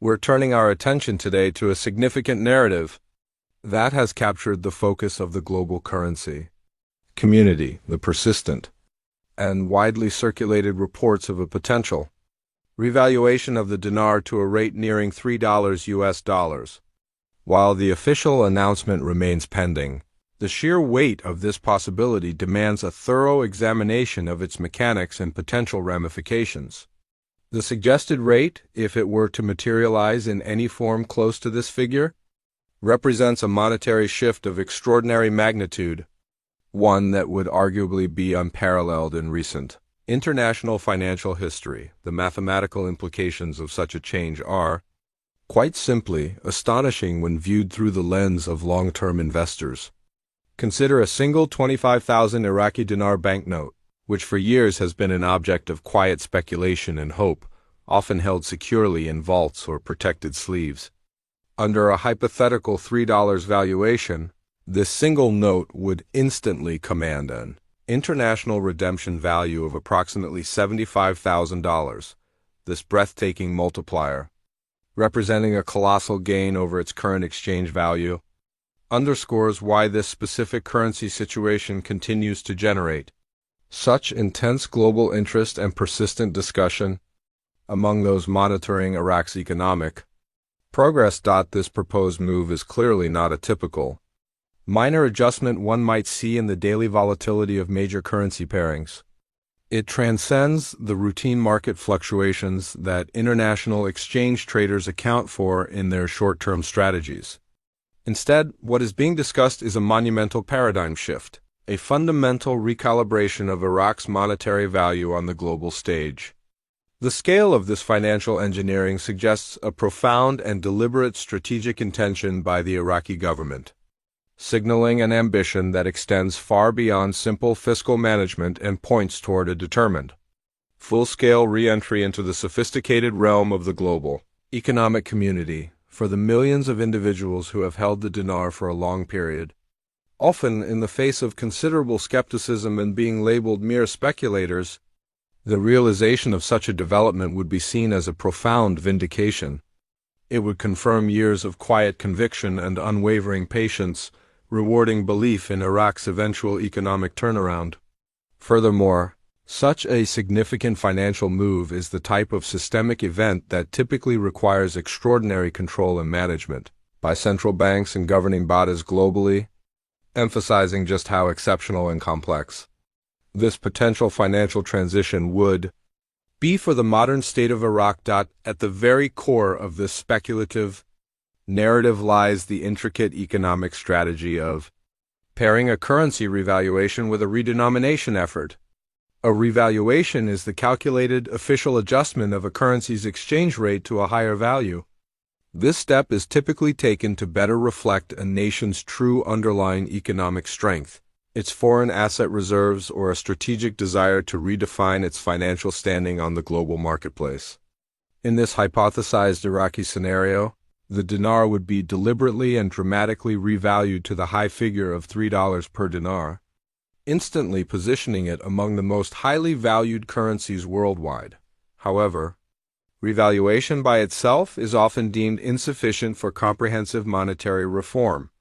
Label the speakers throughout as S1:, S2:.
S1: We're turning our attention today to a significant narrative that has captured the focus of the global currency community, the persistent and widely circulated reports of a potential revaluation of the dinar to a rate nearing $3 US dollars. While the official announcement remains pending, the sheer weight of this possibility demands a thorough examination of its mechanics and potential ramifications. The suggested rate, if it were to materialize in any form close to this figure, represents a monetary shift of extraordinary magnitude, one that would arguably be unparalleled in recent international financial history. The mathematical implications of such a change are, quite simply, astonishing when viewed through the lens of long-term investors. Consider a single 25,000 Iraqi dinar banknote, which for years has been an object of quiet speculation and hope, often held securely in vaults or protected sleeves. Under a hypothetical $3 valuation, this single note would instantly command an international redemption value of approximately $75,000. This breathtaking multiplier, representing a colossal gain over its current exchange value, underscores why this specific currency situation continues to generate such intense global interest and persistent discussion among those monitoring Iraq's economic progress. This proposed move is clearly not a typical minor adjustment one might see in the daily volatility of major currency pairings. It transcends the routine market fluctuations that international exchange traders account for in their short-term strategies. Instead, what is being discussed is a monumental paradigm shift, a fundamental recalibration of Iraq's monetary value on the global stage. The scale of this financial engineering suggests a profound and deliberate strategic intention by the Iraqi government, signaling an ambition that extends far beyond simple fiscal management and points toward a determined, full-scale re-entry into the sophisticated realm of the global economic community for the millions of individuals who have held the dinar for a long period, often in the face of considerable skepticism and being labeled mere speculators. The realization of such a development would be seen as a profound vindication. It would confirm years of quiet conviction and unwavering patience, rewarding belief in Iraq's eventual economic turnaround. Furthermore, such a significant financial move is the type of systemic event that typically requires extraordinary control and management by central banks and governing bodies globally, emphasizing just how exceptional and complex this potential financial transition would be for the modern state of Iraq. At the very core of this speculative narrative lies the intricate economic strategy of pairing a currency revaluation with a redenomination effort. A revaluation is the calculated official adjustment of a currency's exchange rate to a higher value. This step is typically taken to better reflect a nation's true underlying economic strength, its foreign asset reserves, or a strategic desire to redefine its financial standing on the global marketplace. In this hypothesized Iraqi scenario, the dinar would be deliberately and dramatically revalued to the high figure of $3 per dinar, instantly positioning it among the most highly valued currencies worldwide. However, revaluation by itself is often deemed insufficient for comprehensive monetary reform,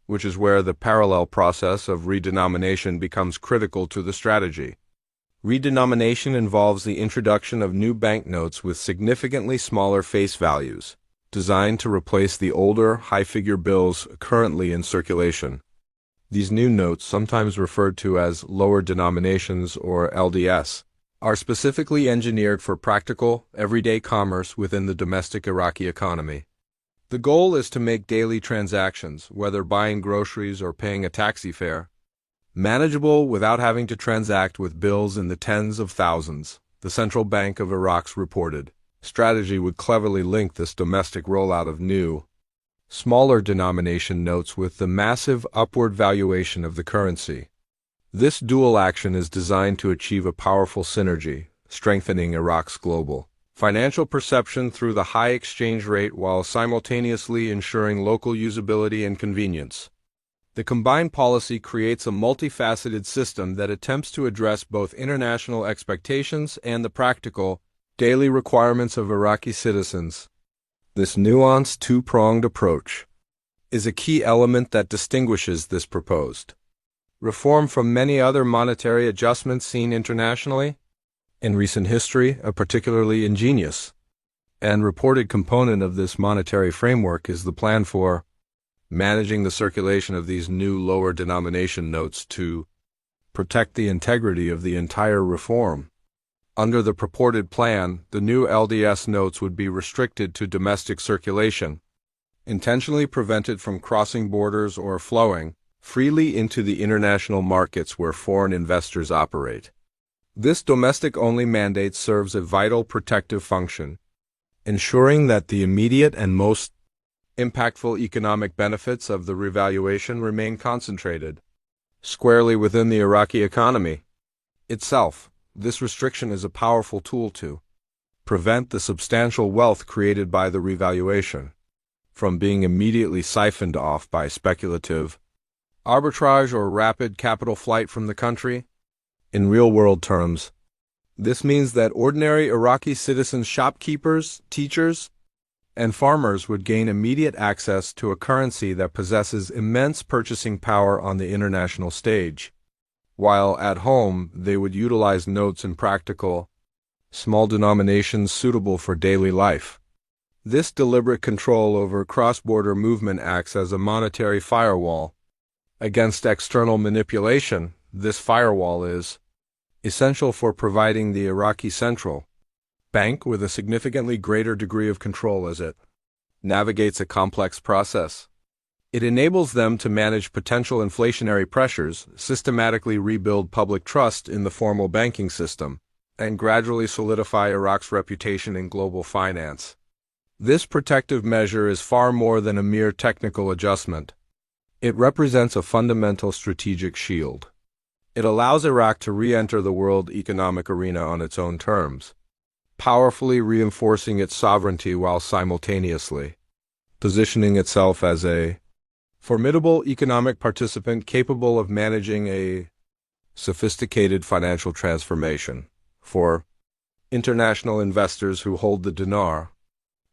S1: which is where the parallel process of redenomination becomes critical to the strategy. Redenomination involves the introduction of new banknotes with significantly smaller face values, designed to replace the older, high-figure bills currently in circulation. These new notes, sometimes referred to as lower denominations or LDS, are specifically engineered for practical, everyday commerce within the domestic Iraqi economy. The goal is to make daily transactions, whether buying groceries or paying a taxi fare, manageable without having to transact with bills in the tens of thousands. The Central Bank of Iraq's reported strategy would cleverly link this domestic rollout of new, smaller denomination notes with the massive upward valuation of the currency. This dual action is designed to achieve a powerful synergy, strengthening Iraq's global financial perception through the high exchange rate while simultaneously ensuring local usability and convenience. The combined policy creates a multifaceted system that attempts to address both international expectations and the practical, daily requirements of Iraqi citizens. This nuanced two-pronged approach is a key element that distinguishes this proposed reform from many other monetary adjustments seen internationally. In recent history, a particularly ingenious and reported component of this monetary framework is the plan for managing the circulation of these new lower denomination notes to protect the integrity of the entire reform. Under the purported plan, the new LDS notes would be restricted to domestic circulation, intentionally prevented from crossing borders or flowing freely into the international markets where foreign investors operate. This domestic-only mandate serves a vital protective function, ensuring that the immediate and most impactful economic benefits of the revaluation remain concentrated squarely within the Iraqi economy itself. This restriction is a powerful tool to prevent the substantial wealth created by the revaluation from being immediately siphoned off by speculative arbitrage or rapid capital flight from the country. In real-world terms, this means that ordinary Iraqi citizens, shopkeepers, teachers, and farmers would gain immediate access to a currency that possesses immense purchasing power on the international stage, while at home they would utilize notes in practical, small denominations suitable for daily life. This deliberate control over cross-border movement acts as a monetary firewall against external manipulation. This firewall is essential for providing the Iraqi central bank with a significantly greater degree of control as it navigates a complex process. It enables them to manage potential inflationary pressures, systematically rebuild public trust in the formal banking system, and gradually solidify Iraq's reputation in global finance. This protective measure is far more than a mere technical adjustment. It represents a fundamental strategic shield. It allows Iraq to re-enter the world economic arena on its own terms, powerfully reinforcing its sovereignty while simultaneously positioning itself as a formidable economic participant capable of managing a sophisticated financial transformation. For international investors who hold the dinar,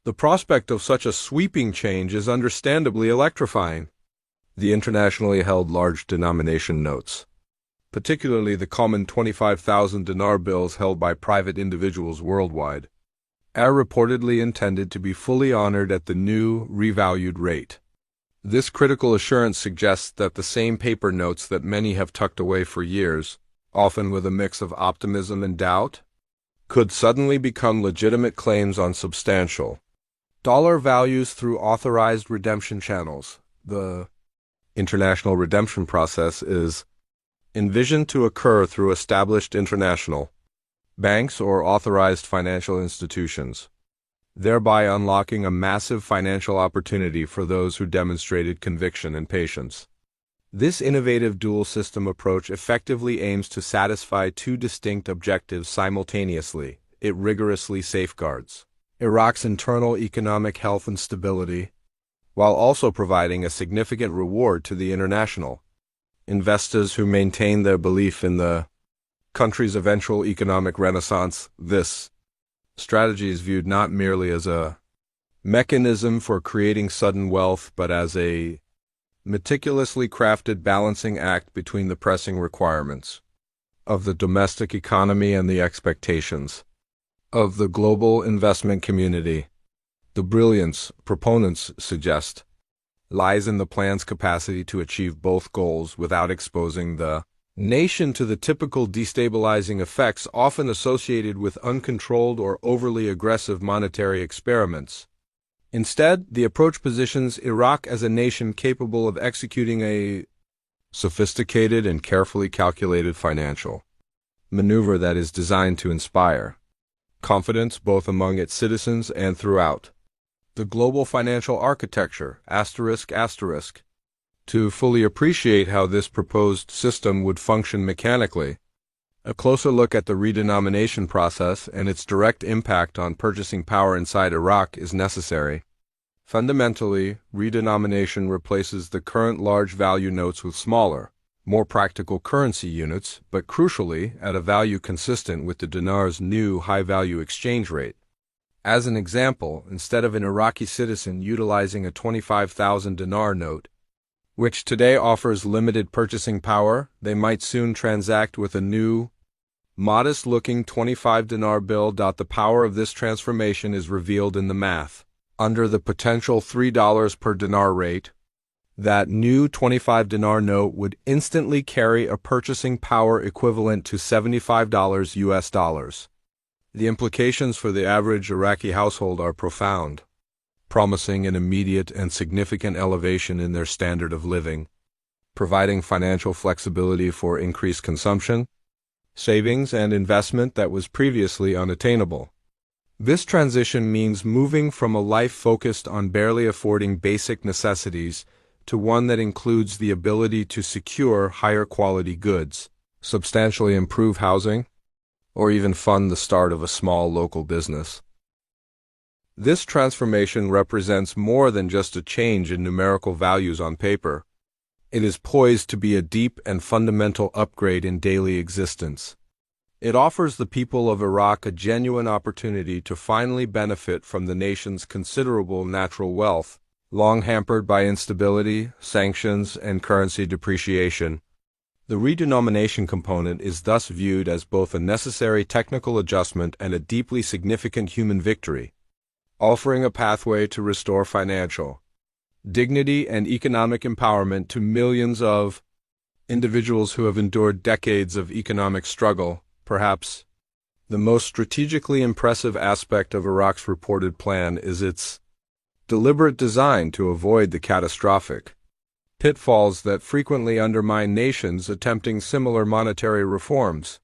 S1: the prospect of such a sweeping change is understandably electrifying. The internationally held large denomination notes, particularly the common 25,000 dinar bills held by private individuals worldwide, are reportedly intended to be fully honored at the new, revalued rate. This critical assurance suggests that the same paper notes that many have tucked away for years, often with a mix of optimism and doubt, could suddenly become legitimate claims on substantial dollar values through authorized redemption channels. The international redemption process is envisioned to occur through established international banks or authorized financial institutions, thereby unlocking a massive financial opportunity for those who demonstrated conviction and patience. This innovative dual-system approach effectively aims to satisfy two distinct objectives simultaneously. It rigorously safeguards Iraq's internal economic health and stability, while also providing a significant reward to the international investors who maintain their belief in the country's eventual economic renaissance. This strategy is viewed not merely as a mechanism for creating sudden wealth, but as a meticulously crafted balancing act between the pressing requirements of the domestic economy and the expectations of the global investment community. The brilliance, proponents suggest, lies in the plan's capacity to achieve both goals without exposing the nation to the typical destabilizing effects often associated with uncontrolled or overly aggressive monetary experiments. Instead, the approach positions Iraq as a nation capable of executing a sophisticated and carefully calculated financial maneuver that is designed to inspire confidence both among its citizens and throughout the global financial architecture. To fully appreciate how this proposed system would function mechanically, a closer look at the redenomination process and its direct impact on purchasing power inside Iraq is necessary. Fundamentally, redenomination replaces the current large value notes with smaller, more practical currency units, but crucially, at a value consistent with the dinar's new high-value exchange rate. As an example, instead of an Iraqi citizen utilizing a 25,000 dinar note, which today offers limited purchasing power, they might soon transact with a new, modest-looking 25 dinar bill. The power of this transformation is revealed in the math. Under the potential $3 per dinar rate, that new 25 dinar note would instantly carry a purchasing power equivalent to $75 US dollars. The implications for the average Iraqi household are profound, promising an immediate and significant elevation in their standard of living, providing financial flexibility for increased consumption, savings, and investment that was previously unattainable. This transition means moving from a life focused on barely affording basic necessities to one that includes the ability to secure higher quality goods, substantially improve housing, or even fund the start of a small local business. This transformation represents more than just a change in numerical values on paper. It is poised to be a deep and fundamental upgrade in daily existence. It offers the people of Iraq a genuine opportunity to finally benefit from the nation's considerable natural wealth, long hampered by instability, sanctions, and currency depreciation. The redenomination component is thus viewed as both a necessary technical adjustment and a deeply significant human victory, offering a pathway to restore financial dignity and economic empowerment to millions of individuals who have endured decades of economic struggle. Perhaps the most strategically impressive aspect of Iraq's reported plan is its deliberate design to avoid the catastrophic pitfalls that frequently undermine nations attempting similar monetary reforms.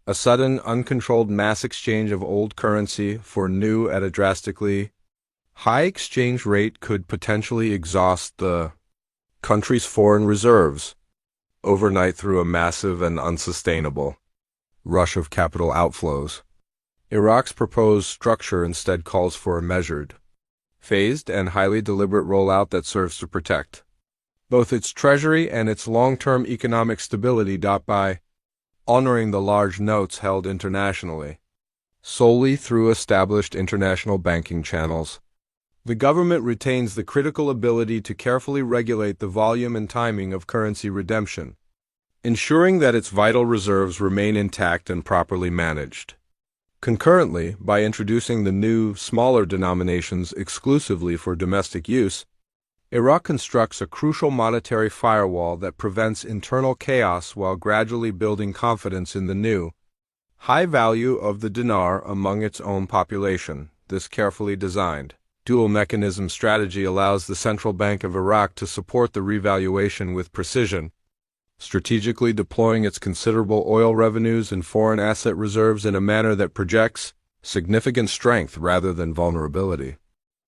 S1: A sudden, uncontrolled mass exchange of old currency for new at a drastically high exchange rate could potentially exhaust the country's foreign reserves overnight through a massive and unsustainable rush of capital outflows. Iraq's proposed structure instead calls for a measured, phased, and highly deliberate rollout that serves to protect both its treasury and its long-term economic stability. By honoring the large notes held internationally, solely through established international banking channels, the government retains the critical ability to carefully regulate the volume and timing of currency redemption, ensuring that its vital reserves remain intact and properly managed. Concurrently, by introducing the new, smaller denominations exclusively for domestic use, Iraq constructs a crucial monetary firewall that prevents internal chaos while gradually building confidence in the new, high value of the dinar among its own population. This carefully designed, dual-mechanism strategy allows the Central Bank of Iraq to support the revaluation with precision, strategically deploying its considerable oil revenues and foreign asset reserves in a manner that projects significant strength rather than vulnerability.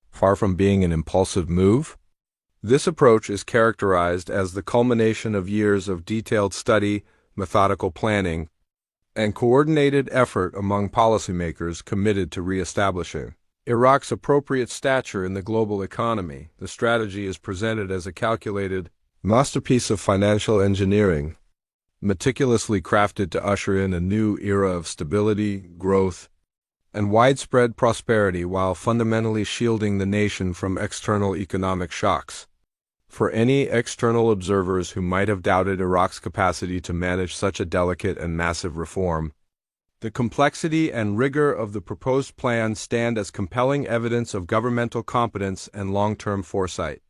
S1: Far from being an impulsive move, this approach is characterized as the culmination of years of detailed study, methodical planning, and coordinated effort among policymakers committed to reestablishing Iraq's appropriate stature in the global economy. The strategy is presented as a calculated masterpiece of financial engineering, meticulously crafted to usher in a new era of stability, growth, and widespread prosperity while fundamentally shielding the nation from external economic shocks. For any external observers who might have doubted Iraq's capacity to manage such a delicate and massive reform, the complexity and rigor of the proposed plan stand as compelling evidence of governmental competence and long-term foresight.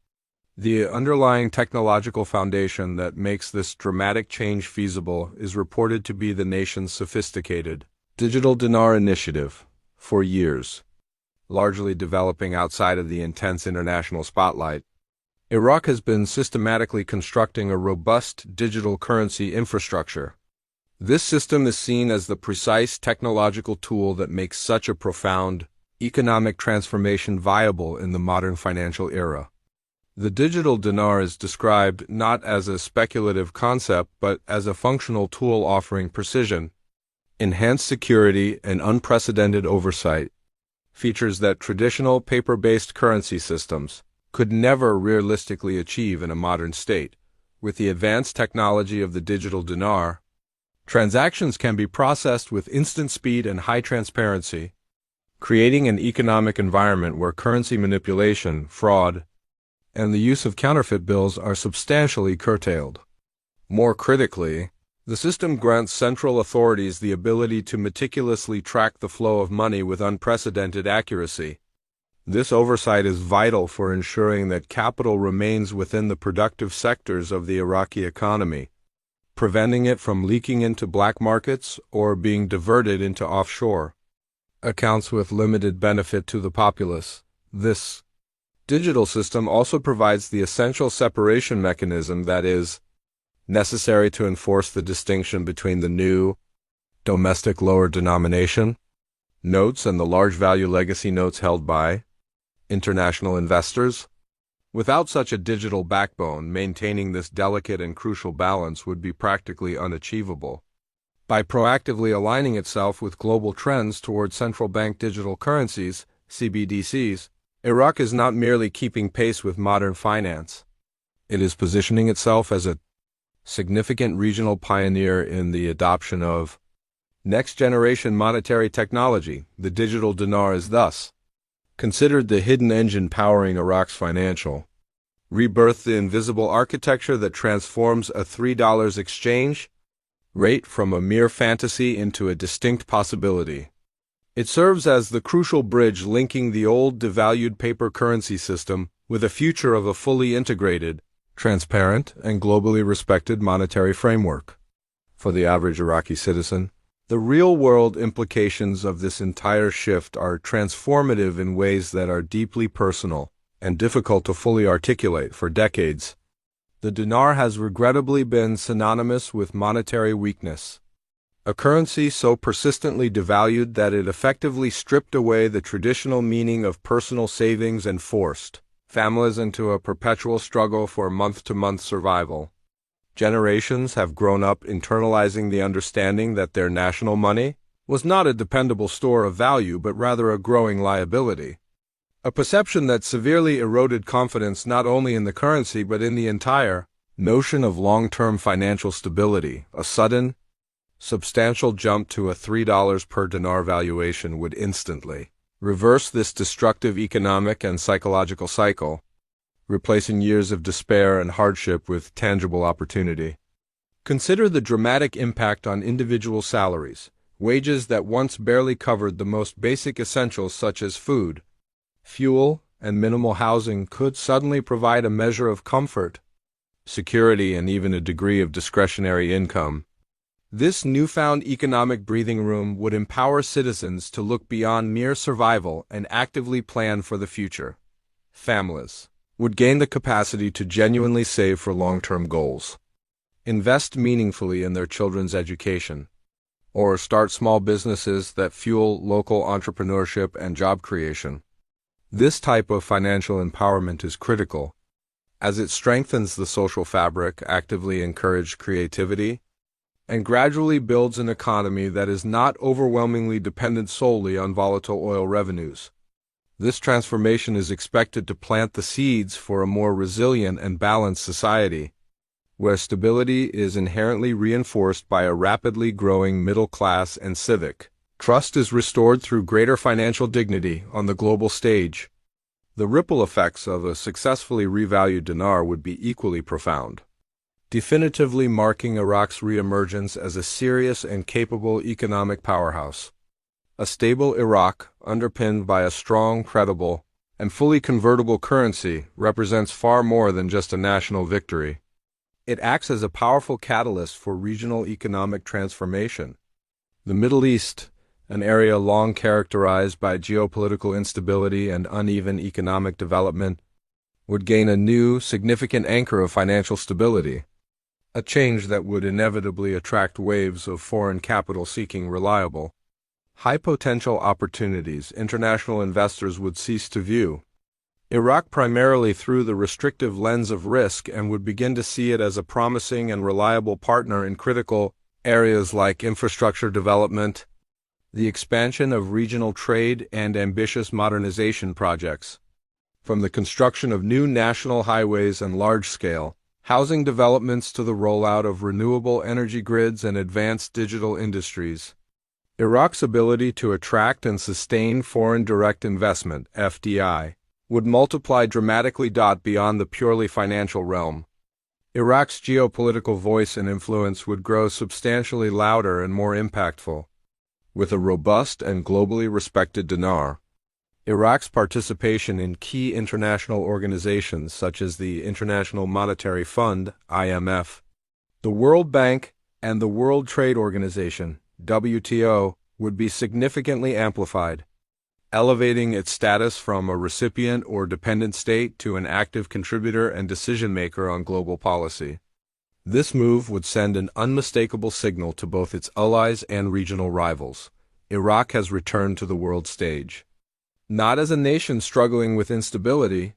S1: The underlying technological foundation that makes this dramatic change feasible is reported to be the nation's sophisticated digital dinar initiative. For years, largely developing outside of the intense international spotlight, Iraq has been systematically constructing a robust digital currency infrastructure. This system is seen as the precise technological tool that makes such a profound economic transformation viable in the modern financial era. The digital dinar is described not as a speculative concept but as a functional tool offering precision, enhanced security, and unprecedented oversight, features that traditional paper-based currency systems could never realistically achieve in a modern state. With the advanced technology of the digital dinar, transactions can be processed with instant speed and high transparency, creating an economic environment where currency manipulation, fraud, and the use of counterfeit bills are substantially curtailed. More critically, the system grants central authorities the ability to meticulously track the flow of money with unprecedented accuracy. This oversight is vital for ensuring that capital remains within the productive sectors of the Iraqi economy, preventing it from leaking into black markets or being diverted into offshore accounts with limited benefit to the populace. This digital system also provides the essential separation mechanism that is necessary to enforce the distinction between the new domestic lower denomination notes and the large value legacy notes held by international investors. Without such a digital backbone, maintaining this delicate and crucial balance would be practically unachievable. By proactively aligning itself with global trends toward central bank digital currencies, CBDCs, Iraq is not merely keeping pace with modern finance. It is positioning itself as a significant regional pioneer in the adoption of next-generation monetary technology. The digital dinar is thus considered the hidden engine powering Iraq's financial rebirth, the invisible architecture that transforms a $3 exchange rate from a mere fantasy into a distinct possibility. It serves as the crucial bridge linking the old devalued paper currency system with a future of a fully integrated, transparent, and globally respected monetary framework. For the average Iraqi citizen, the real-world implications of this entire shift are transformative in ways that are deeply personal and difficult to fully articulate. For decades, the dinar has regrettably been synonymous with monetary weakness, a currency so persistently devalued that it effectively stripped away the traditional meaning of personal savings and forced families into a perpetual struggle for month-to-month survival. Generations have grown up internalizing the understanding that their national money was not a dependable store of value but rather a growing liability. A perception that severely eroded confidence not only in the currency but in the entire notion of long-term financial stability. A sudden, substantial jump to a $3 per dinar valuation would instantly reverse this destructive economic and psychological cycle, replacing years of despair and hardship with tangible opportunity. Consider the dramatic impact on individual salaries. Wages that once barely covered the most basic essentials such as food, fuel, and minimal housing could suddenly provide a measure of comfort, security, and even a degree of discretionary income. This newfound economic breathing room would empower citizens to look beyond mere survival and actively plan for the future. Families would gain the capacity to genuinely save for long-term goals, invest meaningfully in their children's education, or start small businesses that fuel local entrepreneurship and job creation. This type of financial empowerment is critical, as it strengthens the social fabric, actively encourages creativity, and gradually builds an economy that is not overwhelmingly dependent solely on volatile oil revenues. This transformation is expected to plant the seeds for a more resilient and balanced society, where stability is inherently reinforced by a rapidly growing middle class and civic trust is restored through greater financial dignity on the global stage. The ripple effects of a successfully revalued dinar would be equally profound, definitively marking Iraq's reemergence as a serious and capable economic powerhouse. A stable Iraq, underpinned by a strong, credible, and fully convertible currency, represents far more than just a national victory. It acts as a powerful catalyst for regional economic transformation. The Middle East, an area long characterized by geopolitical instability and uneven economic development, would gain a new, significant anchor of financial stability, a change that would inevitably attract waves of foreign capital seeking reliable, high-potential opportunities international investors would cease to view Iraq primarily through the restrictive lens of risk and would begin to see it as a promising and reliable partner in critical areas like infrastructure development, the expansion of regional trade, and ambitious modernization projects. From the construction of new national highways and large-scale housing developments to the rollout of renewable energy grids and advanced digital industries, Iraq's ability to attract and sustain foreign direct investment, FDI, would multiply dramatically. Beyond the purely financial realm, Iraq's geopolitical voice and influence would grow substantially louder and more impactful. With a robust and globally respected dinar, Iraq's participation in key international organizations such as the International Monetary Fund, IMF, the World Bank, and the World Trade Organization, WTO, would be significantly amplified, elevating its status from a recipient or dependent state to an active contributor and decision-maker on global policy. This move would send an unmistakable signal to both its allies and regional rivals. Iraq has returned to the world stage, not as a nation struggling with instability,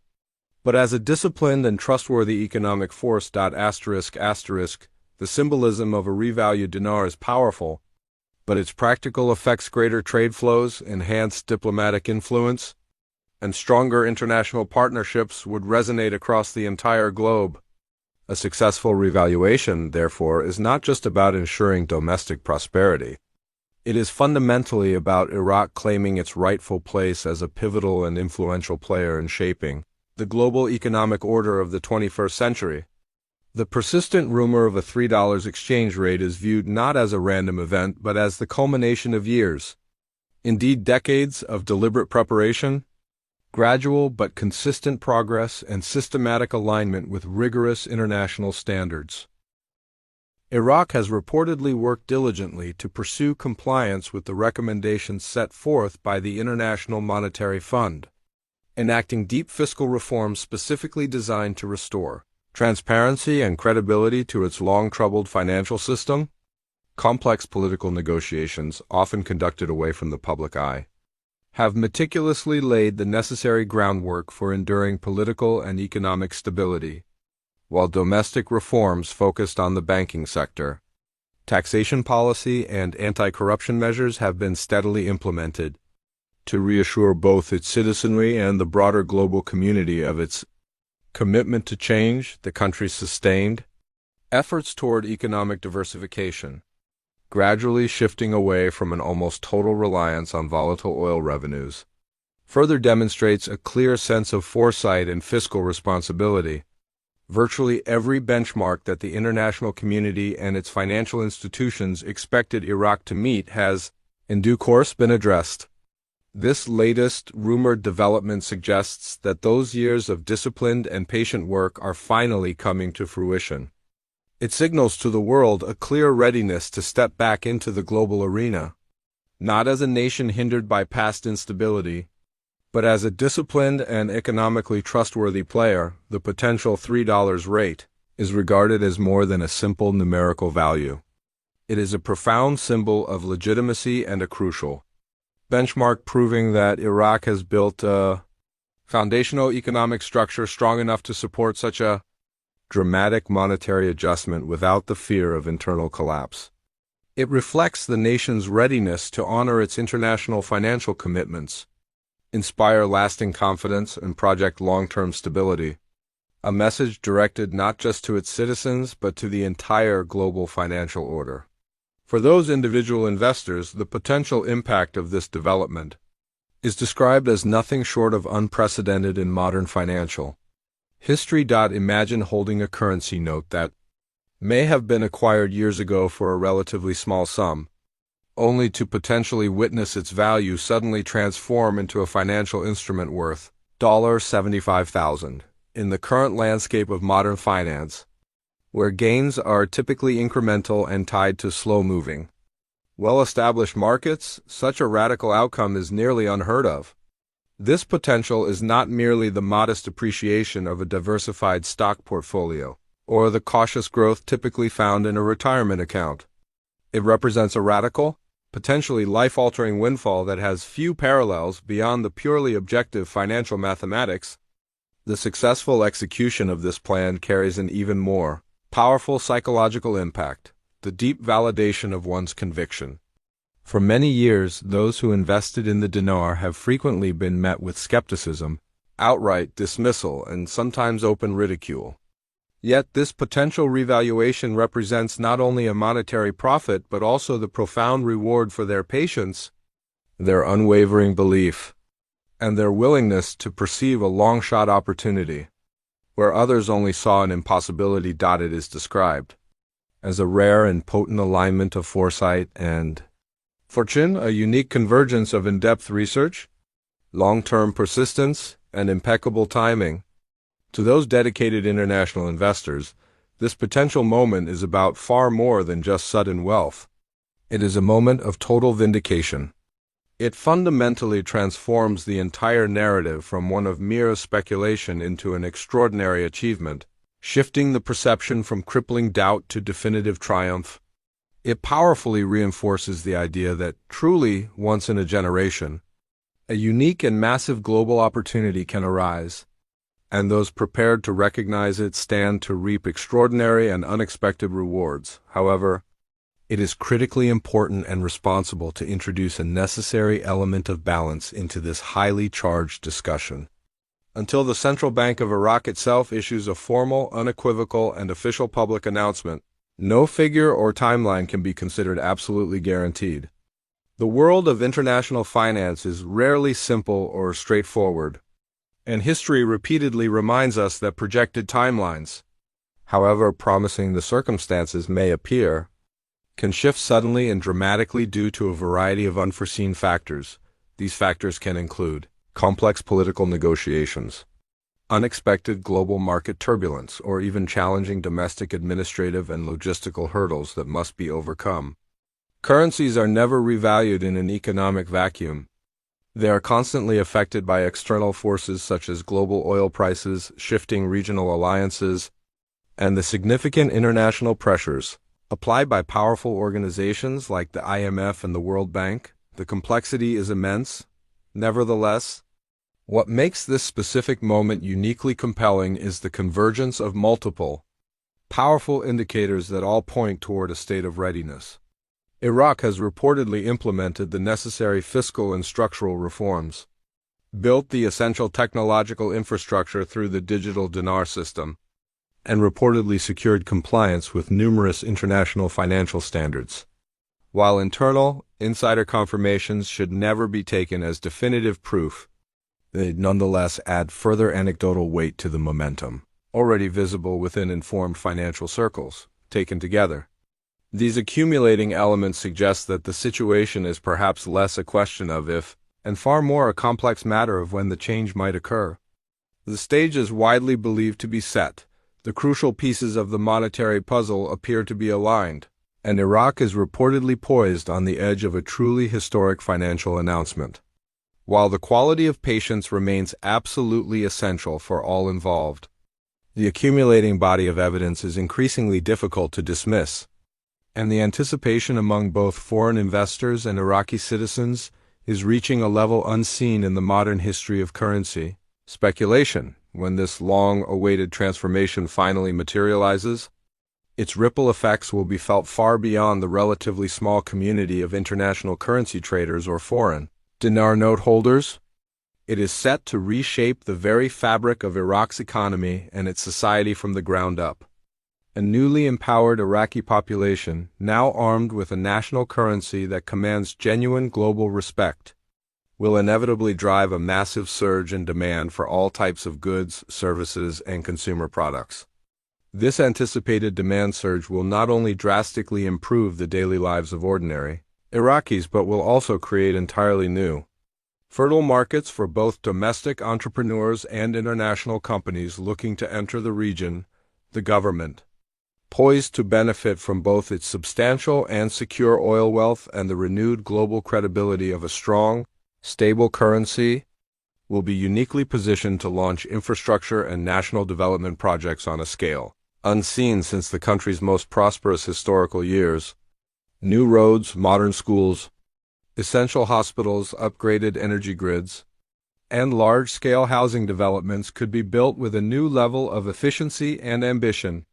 S1: but as a disciplined and trustworthy economic force. The symbolism of a revalued dinar is powerful, but its practical effects, greater trade flows, enhanced diplomatic influence, and stronger international partnerships would resonate across the entire globe. A successful revaluation, therefore, is not just about ensuring domestic prosperity. It is fundamentally about Iraq claiming its rightful place as a pivotal and influential player in shaping the global economic order of the 21st century. The persistent rumor of a $3 exchange rate is viewed not as a random event but as the culmination of years, indeed decades, of deliberate preparation, gradual but consistent progress, and systematic alignment with rigorous international standards. Iraq has reportedly worked diligently to pursue compliance with the recommendations set forth by the International Monetary Fund, enacting deep fiscal reforms specifically designed to restore transparency and credibility to its long-troubled financial system. Complex political negotiations, often conducted away from the public eye, have meticulously laid the necessary groundwork for enduring political and economic stability, while domestic reforms focused on the banking sector, taxation policy, and anti-corruption measures have been steadily implemented to reassure both its citizenry and the broader global community of its commitment to change. The country's sustained efforts toward economic diversification, gradually shifting away from an almost total reliance on volatile oil revenues, further demonstrates a clear sense of foresight and fiscal responsibility. Virtually every benchmark that the international community and its financial institutions expected Iraq to meet has, in due course, been addressed. This latest rumored development suggests that those years of disciplined and patient work are finally coming to fruition. It signals to the world a clear readiness to step back into the global arena, not as a nation hindered by past instability, but as a disciplined and economically trustworthy player. The potential $3 rate is regarded as more than a simple numerical value. It is a profound symbol of legitimacy and a crucial benchmark, proving that Iraq has built a foundational economic structure strong enough to support such a dramatic monetary adjustment without the fear of internal collapse. It reflects the nation's readiness to honor its international financial commitments, inspire lasting confidence, and project long-term stability, a message directed not just to its citizens but to the entire global financial order. For those individual investors, the potential impact of this development is described as nothing short of unprecedented in modern financial history. Imagine holding a currency note that may have been acquired years ago for a relatively small sum, only to potentially witness its value suddenly transform into a financial instrument worth $75,000. In the current landscape of modern finance, where gains are typically incremental and tied to slow-moving, well-established markets, such a radical outcome is nearly unheard of. This potential is not merely the modest appreciation of a diversified stock portfolio, or the cautious growth typically found in a retirement account. It represents a radical, potentially life-altering windfall that has few parallels beyond the purely objective financial mathematics. The successful execution of this plan carries an even more powerful psychological impact: the deep validation of one's conviction. For many years, those who invested in the dinar have frequently been met with skepticism, outright dismissal, and sometimes open ridicule. Yet this potential revaluation represents not only a monetary profit but also the profound reward for their patience, their unwavering belief, and their willingness to perceive a long-shot opportunity, where others only saw an impossibility. It is described as a rare and potent alignment of foresight and fortune, a unique convergence of in-depth research, long-term persistence, and impeccable timing. To those dedicated international investors, this potential moment is about far more than just sudden wealth. It is a moment of total vindication. It fundamentally transforms the entire narrative from one of mere speculation into an extraordinary achievement, shifting the perception from crippling doubt to definitive triumph. It powerfully reinforces the idea that truly, once in a generation, a unique and massive global opportunity can arise, and those prepared to recognize it stand to reap extraordinary and unexpected rewards. However, it is critically important and responsible to introduce a necessary element of balance into this highly charged discussion. Until the Central Bank of Iraq itself issues a formal, unequivocal, and official public announcement, no figure or timeline can be considered absolutely guaranteed. The world of international finance is rarely simple or straightforward, and history repeatedly reminds us that projected timelines, however promising the circumstances may appear, can shift suddenly and dramatically due to a variety of unforeseen factors. These factors can include complex political negotiations, unexpected global market turbulence, or even challenging domestic administrative and logistical hurdles that must be overcome. Currencies are never revalued in an economic vacuum. They are constantly affected by external forces such as global oil prices, shifting regional alliances, and the significant international pressures applied by powerful organizations like the IMF and the World Bank. The complexity is immense. Nevertheless, what makes this specific moment uniquely compelling is the convergence of multiple, powerful indicators that all point toward a state of readiness. Iraq has reportedly implemented the necessary fiscal and structural reforms, built the essential technological infrastructure through the digital dinar system, and reportedly secured compliance with numerous international financial standards. While internal, insider confirmations should never be taken as definitive proof, they nonetheless add further anecdotal weight to the momentum, already visible within informed financial circles. Taken together, these accumulating elements suggest that the situation is perhaps less a question of if, and far more a complex matter of when the change might occur. The stage is widely believed to be set. The crucial pieces of the monetary puzzle appear to be aligned, and Iraq is reportedly poised on the edge of a truly historic financial announcement. While the quality of patience remains absolutely essential for all involved, the accumulating body of evidence is increasingly difficult to dismiss, and the anticipation among both foreign investors and Iraqi citizens is reaching a level unseen in the modern history of currency speculation. When this long-awaited transformation finally materializes, its ripple effects will be felt far beyond the relatively small community of international currency traders or foreign dinar note holders. It is set to reshape the very fabric of Iraq's economy and its society from the ground up. A newly empowered Iraqi population, now armed with a national currency that commands genuine global respect, will inevitably drive a massive surge in demand for all types of goods, services, and consumer products. This anticipated demand surge will not only drastically improve the daily lives of ordinary Iraqis but will also create entirely new, fertile markets for both domestic entrepreneurs and international companies looking to enter the region. The government, poised to benefit from both its substantial and secure oil wealth and the renewed global credibility of a strong, stable currency, will be uniquely positioned to launch infrastructure and national development projects on a scale unseen since the country's most prosperous historical years. New roads, modern schools, essential hospitals, upgraded energy grids, and large-scale housing developments could be built with a new level of efficiency and ambition,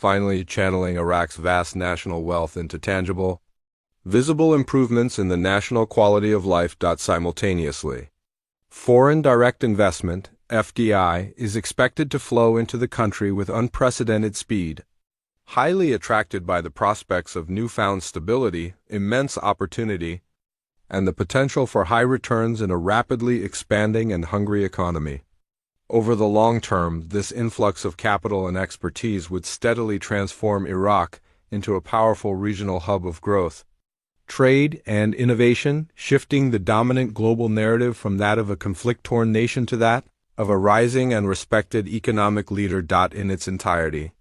S1: finally channeling Iraq's vast national wealth into tangible, visible improvements in the national quality of life. Simultaneously, foreign direct investment, FDI, is expected to flow into the country with unprecedented speed. Highly attracted by the prospects of newfound stability, immense opportunity, and the potential for high returns in a rapidly expanding and hungry economy. Over the long term, this influx of capital and expertise would steadily transform Iraq into a powerful regional hub of growth, trade, and innovation, shifting the dominant global narrative from that of a conflict-torn nation to that of a rising and respected economic leader. In its entirety.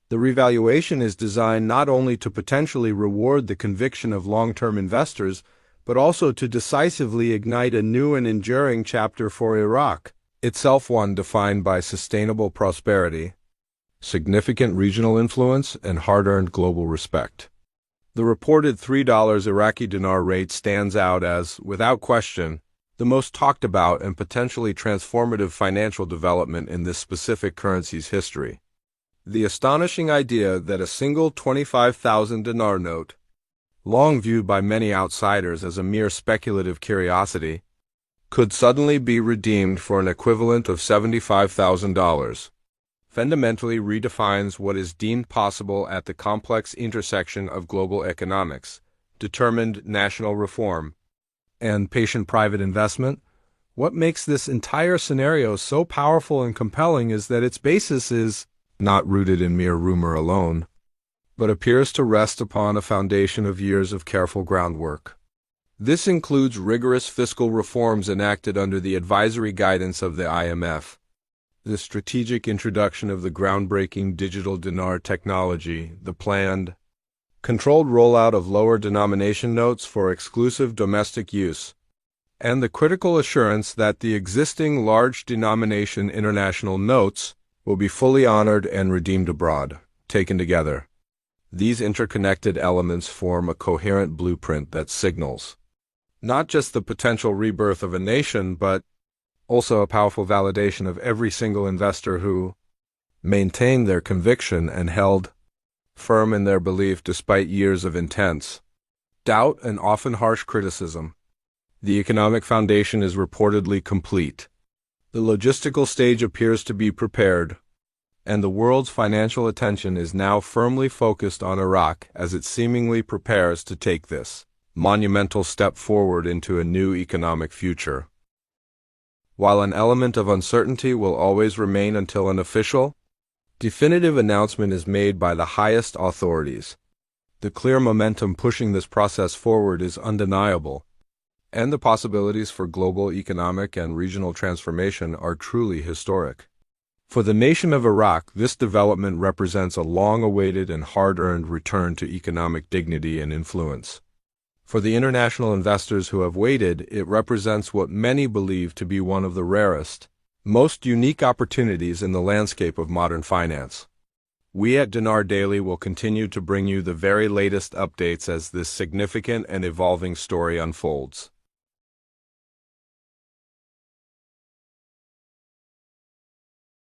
S1: The revaluation is designed not only to potentially reward the conviction of long-term investors, but also to decisively ignite a new and enduring chapter for Iraq, itself one defined by sustainable prosperity, significant regional influence, and hard-earned global respect. The reported $3 Iraqi dinar rate stands out as, without question, the most talked about and potentially transformative financial development in this specific currency's history. The astonishing idea that a single 25,000 dinar note, long viewed by many outsiders as a mere speculative curiosity, could suddenly be redeemed for an equivalent of $75,000, fundamentally redefines what is deemed possible at the complex intersection of global economics, determined national reform, and patient private investment. What makes this entire scenario so powerful and compelling is that its basis is not rooted in mere rumor alone, but appears to rest upon a foundation of years of careful groundwork. This includes rigorous fiscal reforms enacted under the advisory guidance of the IMF, the strategic introduction of the groundbreaking digital dinar technology, the planned, controlled rollout of lower denomination notes for exclusive domestic use, and the critical assurance that the existing large denomination international notes will be fully honored and redeemed abroad. Taken together, these interconnected elements form a coherent blueprint that signals not just the potential rebirth of a nation, but also a powerful validation of every single investor who maintained their conviction and held firm in their belief despite years of intense doubt and often harsh criticism. The economic foundation is reportedly complete. The logistical stage appears to be prepared, and the world's financial attention is now firmly focused on Iraq as it seemingly prepares to take this monumental step forward into a new economic future. While an element of uncertainty will always remain until an official, definitive announcement is made by the highest authorities, the clear momentum pushing this process forward is undeniable, and the possibilities for global economic and regional transformation are truly historic. For the nation of Iraq, this development represents a long-awaited and hard-earned return to economic dignity and influence. For the international investors who have waited, it represents what many believe to be one of the rarest, most unique opportunities in the landscape of modern finance. We at Dinar Daily will continue to bring you the very latest updates as this significant and evolving story unfolds.